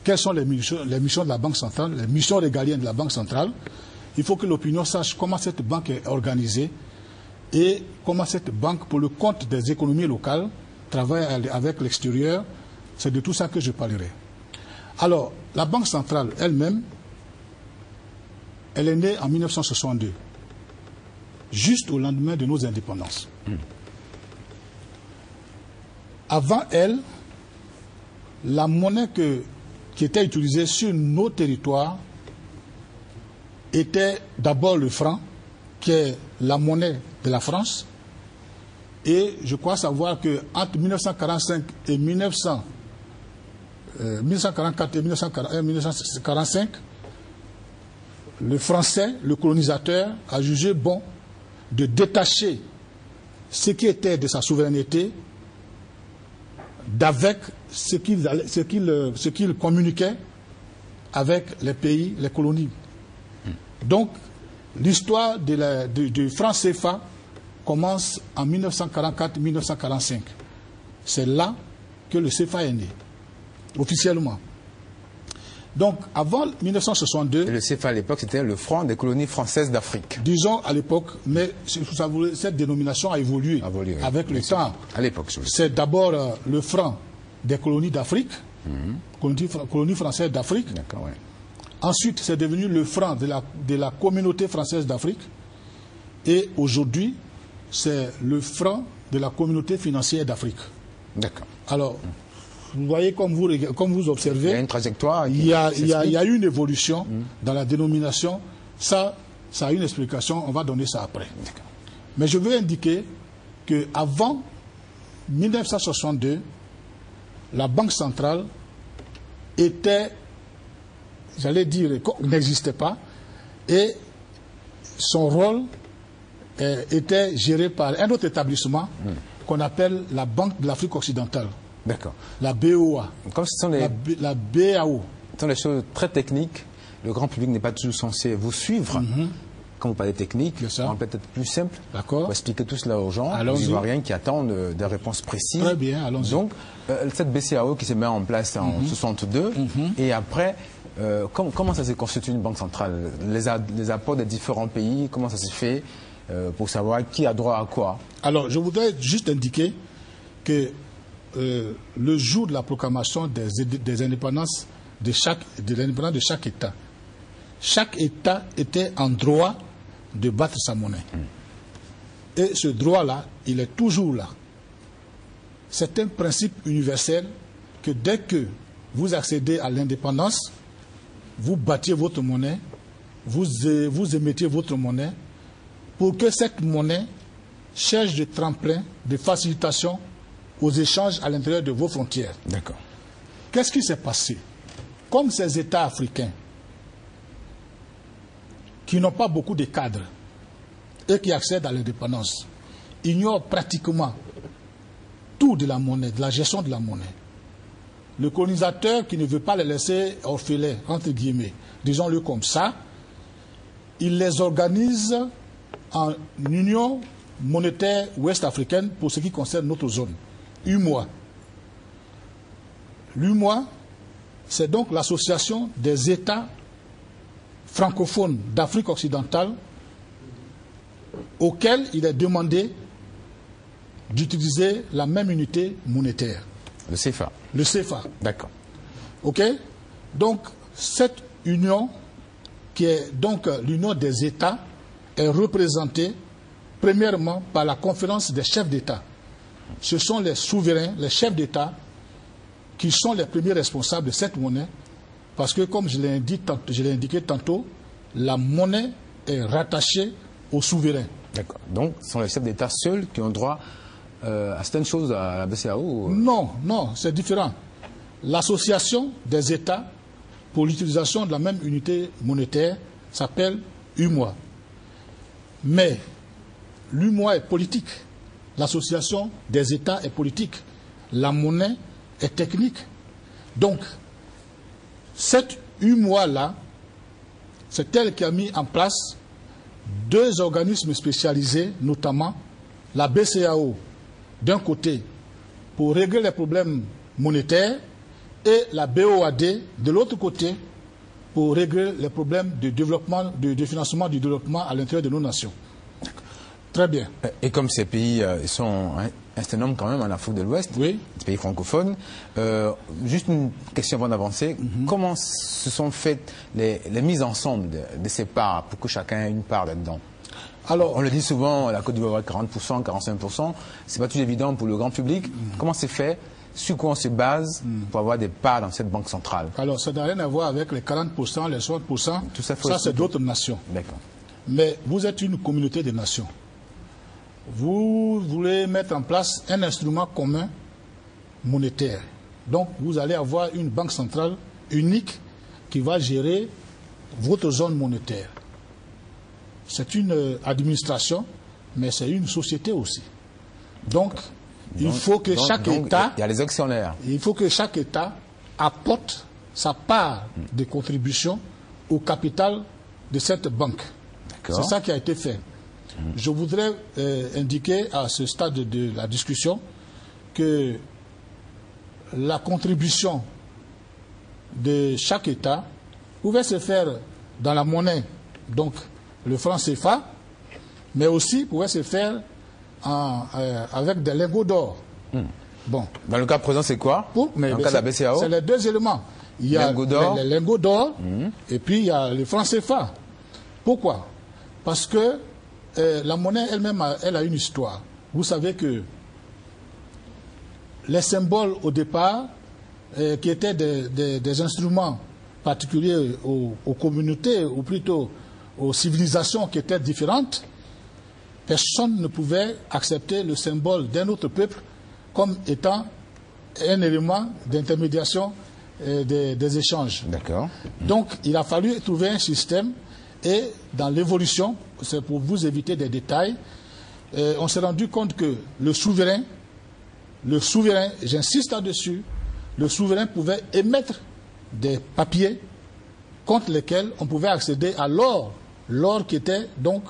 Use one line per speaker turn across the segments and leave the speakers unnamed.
quelles sont les missions de la Banque centrale, les missions régaliennes de la Banque centrale. Il faut que l'opinion sache comment cette banque est organisée et comment cette banque, pour le compte des économies locales, travaille avec l'extérieur. C'est de tout ça que je parlerai. Alors, la Banque centrale elle-même, elle est née en 1962, juste au lendemain de nos indépendances. Avant elle, la monnaie qui était utilisée sur nos territoires était d'abord le franc, qui est la monnaie de la France. Et je crois savoir qu'entre 1945 et 1944 et 1945, le Français, le colonisateur, a jugé bon de détacher ce qui était de sa souveraineté d'avec ce qu'il communiquait avec les pays, les colonies. Donc, l'histoire du franc CFA commence en 1944-1945. C'est là que le CFA est né, officiellement. Donc, avant 1962...
Et le CFA à l'époque, c'était le franc des colonies françaises d'Afrique.
Disons à l'époque, mais cette dénomination a évolué avec le temps.
À l'époque,
c'est d'abord le franc des colonies d'Afrique, colonies françaises d'Afrique.
D'accord, ouais.
Ensuite, c'est devenu le franc de la communauté française d'Afrique. Et aujourd'hui, c'est le franc de la communauté financière d'Afrique.
D'accord.
Alors, vous voyez, comme vous observez,
il y a une trajectoire.
Il y a eu une évolution dans la dénomination. Ça a une explication. On va donner ça après. Mais je veux indiquer qu'avant 1962, la Banque centrale était, j'allais dire, n'existait pas. Et son rôle était géré par un autre établissement qu'on appelle la Banque de l'Afrique occidentale.
D'accord.
La BOA.
Comme ce sont les...
la BAO.
Ce sont des choses très techniques. Le grand public n'est pas toujours censé vous suivre. Quand vous parlez technique, on va peut-être plus simple.
D'accord.
Pour expliquer tout cela aux gens, aux Ivoiriens qui attendent des réponses précises.
Très bien, allons-y.
Donc, cette BCAO qui se met en place en 1962, et après, comment ça se constitue une banque centrale? Les apports des différents pays, comment ça se fait pour savoir qui a droit à quoi?
Alors, je voudrais juste indiquer que le jour de la proclamation des indépendances de chaque chaque État était en droit de battre sa monnaie. Et ce droit-là, il est toujours là. C'est un principe universel que dès que vous accédez à l'indépendance, vous battiez votre monnaie, vous émettiez votre monnaie, pour que cette monnaie cherche de tremplin, de facilitation aux échanges à l'intérieur de vos frontières.
D'accord.
Qu'est-ce qui s'est passé? Comme ces États africains qui n'ont pas beaucoup de cadres et qui accèdent à l'indépendance ignorent pratiquement tout de la monnaie, de la gestion de la monnaie. Le colonisateur qui ne veut pas les laisser orphelins, entre guillemets, disons-le comme ça, il les organise en union monétaire ouest-africaine pour ce qui concerne notre zone. UMOA. L'UMOA, c'est donc l'association des États francophones d'Afrique occidentale auxquels il est demandé d'utiliser la même unité monétaire.
Le CFA.
Le CFA.
D'accord.
OK? Donc, cette union, qui est donc l'union des États, est représentée premièrement par la conférence des chefs d'État. Ce sont les souverains, les chefs d'État, qui sont les premiers responsables de cette monnaie, parce que, comme je l'ai indiqué tantôt, la monnaie est rattachée aux souverains.
D'accord. Donc, ce sont les chefs d'État seuls qui ont droit à certaines choses à la BCAO?
Non, non, c'est différent. L'association des États pour l'utilisation de la même unité monétaire s'appelle UMOA. Mais l'UMOA est politique. L'association des États est politique. La monnaie est technique. Donc, cette UMOA-là, c'est elle qui a mis en place deux organismes spécialisés, notamment la BCAO, d'un côté, pour régler les problèmes monétaires, et la BOAD de l'autre côté pour régler les problèmes de développement, de financement du développement à l'intérieur de nos nations. Très bien.
Et comme ces pays sont un certain nombre quand même en Afrique de l'Ouest,
oui,
des pays francophones, juste une question avant d'avancer, comment se sont faites les mises ensemble de ces parts pour que chacun ait une part là-dedans? Alors, on le dit souvent, la Côte d'Ivoire 40%, 45%, c'est pas tout évident pour le grand public. Comment c'est fait? Sur quoi on se base pour avoir des parts dans cette banque centrale? Alors, ça n'a rien à voir avec les 40%, les 60%. Tout ça, c'est d'autres nations. D'accord.
Mais vous êtes une communauté de nations. Vous voulez mettre en place un instrument commun monétaire. Donc, vous allez avoir une banque centrale unique qui va gérer votre zone monétaire. C'est une administration, mais c'est une société aussi. Donc, il faut que chaque État...
Il y a les actionnaires.
Il faut que chaque État apporte sa part de contribution au capital de cette banque. C'est ça qui a été fait. Je voudrais indiquer à ce stade de la discussion que la contribution de chaque État pouvait se faire dans la monnaie, donc le franc CFA, mais aussi pouvait se faire avec des lingots d'or.
Bon. Dans le cas présent, c'est quoi? Dans le cas de la BCEAO?
C'est les deux éléments. Il y a les lingots d'or et puis il y a le franc CFA. Pourquoi? Parce que la monnaie elle-même, elle a une histoire. Vous savez que les symboles au départ, qui étaient des instruments particuliers aux communautés, ou plutôt aux civilisations qui étaient différentes, personne ne pouvait accepter le symbole d'un autre peuple comme étant un élément d'intermédiation des échanges.
D'accord.
Donc, il a fallu trouver un système. Et dans l'évolution, c'est pour vous éviter des détails, on s'est rendu compte que le souverain, j'insiste là-dessus, le souverain pouvait émettre des papiers contre lesquels on pouvait accéder à l'or. L'or qui était donc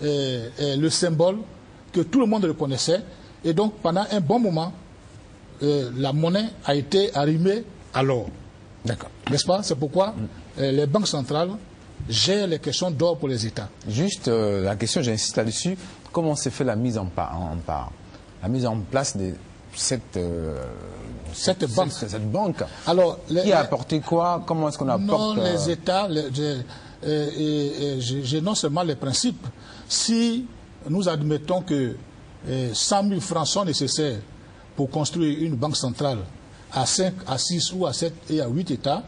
le symbole que tout le monde reconnaissait. Et donc pendant un bon moment, la monnaie a été arrimée à l'or.
D'accord.
N'est-ce pas? C'est pourquoi les banques centrales gèrent les questions d'or pour les États.
Juste la question, j'insiste là-dessus, comment s'est fait la mise en la mise en place de cette banque? Alors, qui a apporté quoi? Comment est-ce qu'on apporte?
Non, les États, j'ai non seulement les principes. Si nous admettons que 100 000 francs sont nécessaires pour construire une banque centrale à 5, à 6 ou à 7 et à 8 États,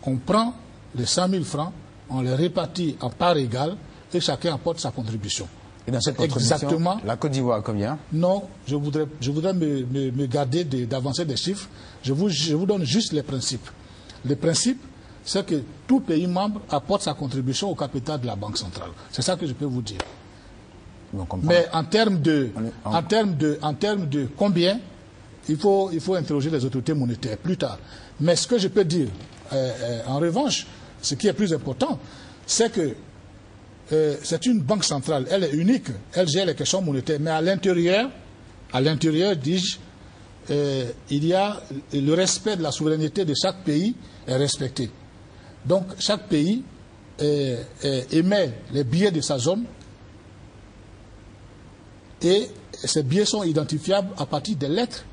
on prend les 100 000 francs, on les répartit en parts égales et chacun apporte sa contribution.
Et dans cette contribution, exactement, la Côte d'Ivoire, combien?
Non, je voudrais me garder d'avancer des chiffres. Je vous donne juste les principes. Le principe, c'est que tout pays membre apporte sa contribution au capital de la Banque centrale. C'est ça que je peux vous dire. Mais en termes de combien, il faut interroger les autorités monétaires plus tard. Mais ce que je peux dire, en revanche, ce qui est plus important, c'est que c'est une banque centrale, elle est unique, elle gère les questions monétaires, mais à l'intérieur, dis-je, il y a le respect de la souveraineté de chaque pays est respecté. Donc chaque pays émet les billets de sa zone et ces billets sont identifiables à partir des lettres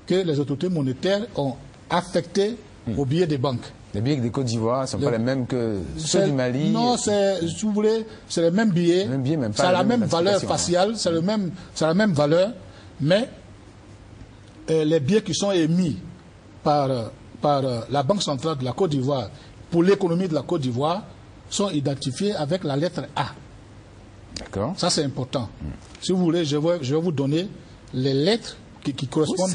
que les autorités monétaires ont affectées aux billets des banques.
Les billets de Côte d'Ivoire ne sont pas les mêmes que ceux du Mali?
Non, si vous voulez, c'est les mêmes billets. Ça a la même valeur faciale, c'est la même valeur, mais les billets qui sont émis par la Banque centrale de la Côte d'Ivoire pour l'économie de la Côte d'Ivoire sont identifiés avec la lettre A.
D'accord.
Ça, c'est important. Si vous voulez, je vais vous donner les lettres qui correspondent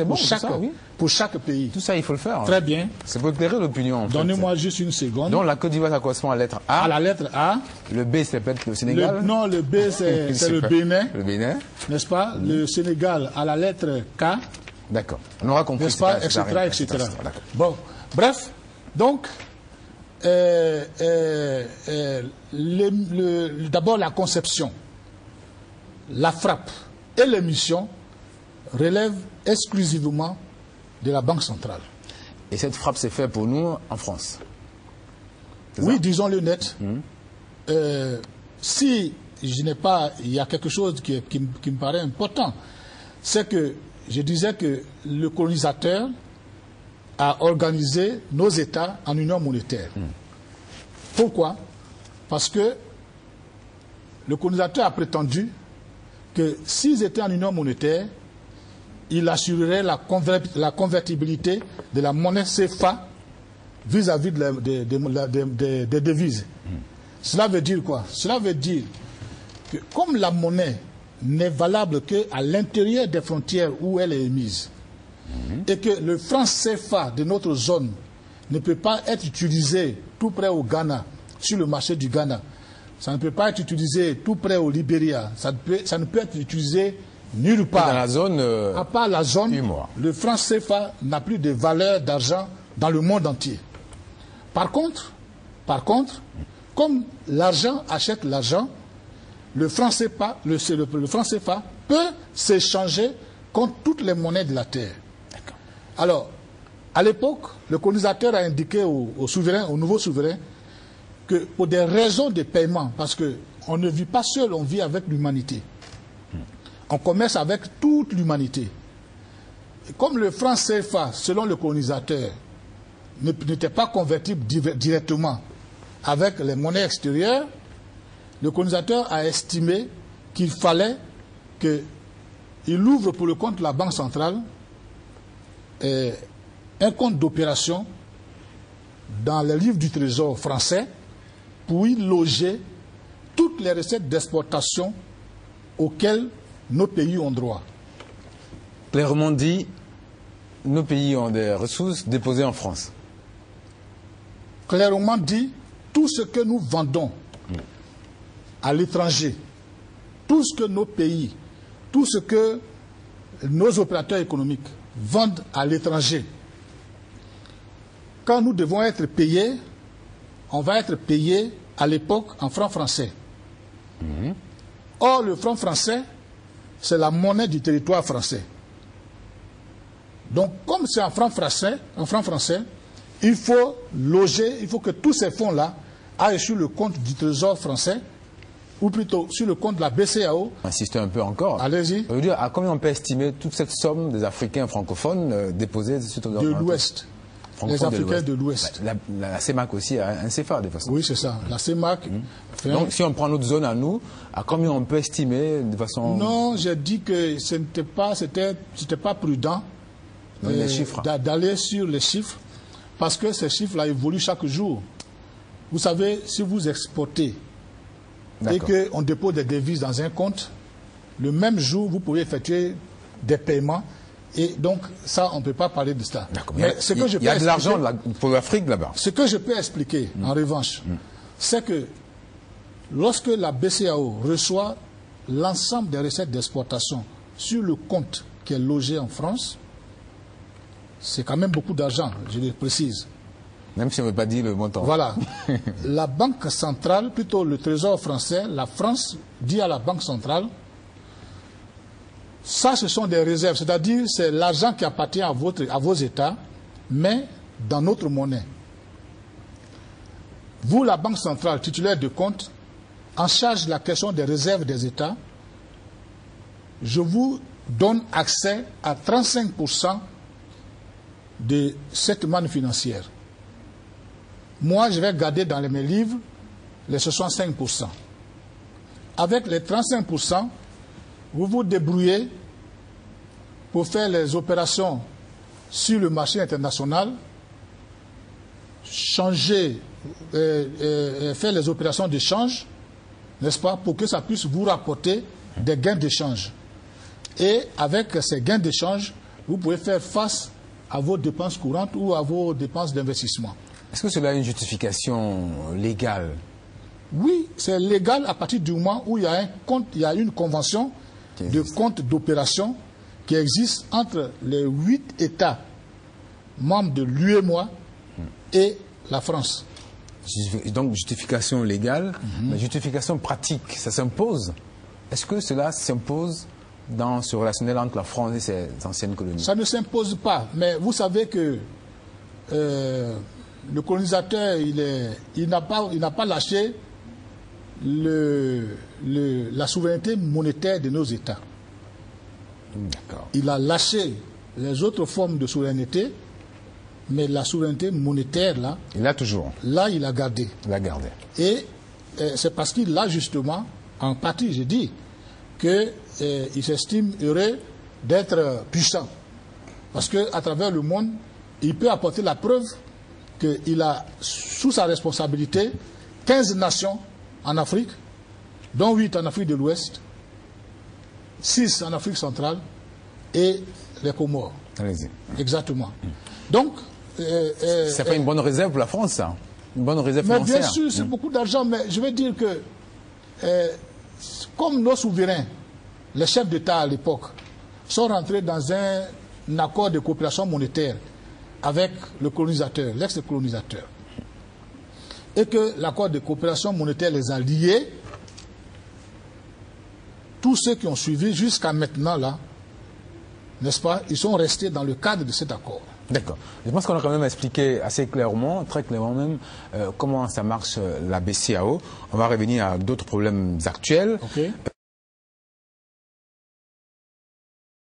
pour chaque pays.
Tout ça, il faut le faire.
Très bien.
C'est pour éclairer l'opinion.
Donnez-moi juste une seconde.
Donc la Côte d'Ivoire, ça correspond à la lettre A.
À la lettre A.
Le B, c'est peut-être le Sénégal.
Non, le B, c'est le Bénin.
Le Bénin.
N'est-ce pas? Le Sénégal à la lettre K.
D'accord. On aura compris.
N'est-ce pas? Etc. etc. Bon. Bref. Donc, d'abord la conception, la frappe et l'émission relèvent exclusivement de la Banque centrale.
Et cette frappe s'est faite pour nous en France.
Oui, disons-le net. Si je n'ai pas, il y a quelque chose qui me paraît important, c'est que je disais que le colonisateur a organisé nos États en union monétaire. Pourquoi? Parce que le colonisateur a prétendu que s'ils étaient en union monétaire, il assurerait la convertibilité de la monnaie CFA vis-à-vis des devises. Cela veut dire quoi? Cela veut dire que comme la monnaie n'est valable qu'à l'intérieur des frontières où elle est émise, et que le franc CFA de notre zone ne peut pas être utilisé tout près au Ghana, sur le marché du Ghana, ça ne peut pas être utilisé tout près au Libéria, ça ne peut être utilisé nulle part.
Dans la zone,
à part la zone, le franc CFA n'a plus de valeur d'argent dans le monde entier. Par contre, comme l'argent achète l'argent, le franc CFA peut s'échanger contre toutes les monnaies de la terre. Alors, à l'époque, le colonisateur a indiqué au nouveau souverain, que pour des raisons de paiement, parce qu'on ne vit pas seul, on vit avec l'humanité. On commerce avec toute l'humanité. Comme le franc CFA, selon le colonisateur, n'était pas convertible directement avec les monnaies extérieures, le colonisateur a estimé qu'il fallait qu'il ouvre pour le compte de la Banque centrale un compte d'opération dans les livres du Trésor français pour y loger toutes les recettes d'exportation auxquelles nos pays ont droit.
Clairement dit, nos pays ont des ressources déposées en France.
Clairement dit, tout ce que nous vendons à l'étranger, tout ce que nos pays, tout ce que nos opérateurs économiques vendent à l'étranger, quand nous devons être payés, on va être payés à l'époque en francs français. Or, le franc français, c'est la monnaie du territoire français. Donc, comme c'est en franc français, il faut loger, il faut que tous ces fonds-là aillent sur le compte du Trésor français, ou plutôt sur le compte de la BCEAO.
Insistez un peu encore.
Allez-y.
Ça veut dire, à combien on peut estimer toute cette somme des Africains francophones déposés sur
de l'Ouest. Les Africains de l'Ouest.
La CEMAC aussi a un CFA de façon.
Oui, c'est ça. La CEMAC.
Donc, si on prend notre zone à nous, à combien on peut estimer de façon.
Non, j'ai dit que ce n'était pas prudent d'aller sur les chiffres, parce que ces chiffres-là évoluent chaque jour. Vous savez, si vous exportez et qu'on dépose des devises dans un compte, le même jour, vous pouvez effectuer des paiements. Et donc, ça, on ne peut pas parler de ça.
Mais il y a de l'argent pour l'Afrique là-bas.
Ce que je peux expliquer, en revanche, c'est que lorsque la BCEAO reçoit l'ensemble des recettes d'exportation sur le compte qui est logé en France, c'est quand même beaucoup d'argent, je le précise.
Même si on ne veut pas dire le montant.
Voilà. La Banque centrale, plutôt le Trésor français, la France dit à la Banque centrale, ça, ce sont des réserves, c'est-à-dire c'est l'argent qui appartient à vos États, mais dans notre monnaie. Vous, la Banque centrale, titulaire de compte, en charge de la question des réserves des États, je vous donne accès à 35% de cette manne financière. Moi, je vais garder dans mes livres les 65%. Avec les 35%, vous vous débrouillez pour faire les opérations sur le marché international, faire les opérations d'échange, n'est-ce pas, pour que ça puisse vous rapporter des gains d'échange. Et avec ces gains d'échange, vous pouvez faire face à vos dépenses courantes ou à vos dépenses d'investissement.
Est-ce que cela a une justification légale?
Oui, c'est légal à partir du moment où il y a une convention de compte d'opération qui existe entre les 8 États membres de l'UEMOA et la France.
Donc, justification légale, mais justification pratique, ça s'impose. Est-ce que cela s'impose dans ce relationnel entre la France et ses anciennes colonies?
Ça ne s'impose pas, mais vous savez que le colonisateur, il n'a pas lâché la souveraineté monétaire de nos États. Il a lâché les autres formes de souveraineté, mais la souveraineté monétaire, là...
Il l'a toujours.
Là, il a gardé.
Il a gardé.
Et c'est parce qu'il a justement, en partie, je dis, qu'il s'estime heureux d'être puissant. Parce qu'à travers le monde, il peut apporter la preuve qu'il a sous sa responsabilité 15 nations en Afrique, dont 8 en Afrique de l'Ouest, 6 en Afrique centrale et les Comores.
Allez-y.
Exactement. Donc...
ça fait une bonne réserve pour la France, ça. Une bonne réserve financière.
Bien sûr, c'est beaucoup d'argent, mais je veux dire que, comme nos souverains, les chefs d'État à l'époque, sont rentrés dans un accord de coopération monétaire avec le colonisateur, l'ex-colonisateur, et que l'accord de coopération monétaire les a liés, tous ceux qui ont suivi jusqu'à maintenant, là, n'est-ce pas, ils sont restés dans le cadre de cet accord.
D'accord. Je pense qu'on a quand même expliqué assez clairement, très clairement même, comment ça marche la BCEAO. On va revenir à d'autres problèmes actuels.
Okay.